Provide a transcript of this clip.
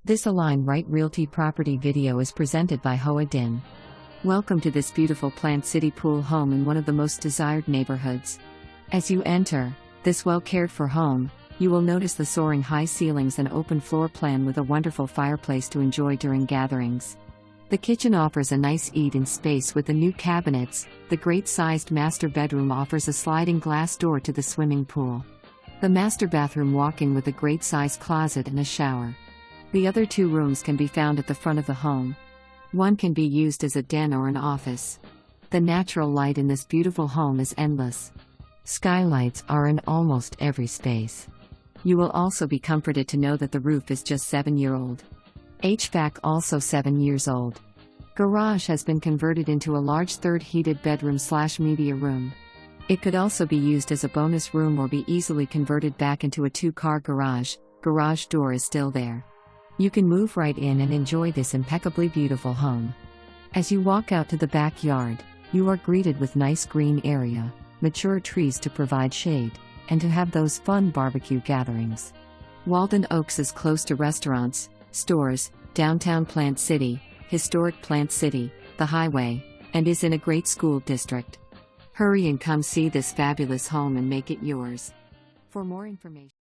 This Align Right Realty property video is presented by Hoa Dinh. Welcome to this beautiful Plant City pool home in one of the most desired neighborhoods. As you enter this well-cared-for home, you will notice the soaring high ceilings and open floor plan with a wonderful fireplace to enjoy during gatherings. The kitchen offers a nice eat-in space with the new cabinets. The great-sized master bedroom offers a sliding glass door to the swimming pool. The master bathroom walk-in with a great-sized closet and a shower. The other two rooms can be found at the front of the home. One can be used as a den or an office. The natural light in this beautiful home is endless. Skylights are in almost every space. You will also be comforted to know that the roof is just 7-year-old. HVAC also 7 years old. Garage has been converted into a large third heated bedroom/media room. It could also be used as a bonus room or be easily converted back into a 2-car garage. Garage door is still there. You can move right in and enjoy this impeccably beautiful home. As you walk out to the backyard, you are greeted with nice green area, mature trees to provide shade, and to have those fun barbecue gatherings. Walden Oaks is close to restaurants, stores, downtown Plant City, historic Plant City, the highway, and is in a great school district. Hurry and come see this fabulous home and make it yours. For more information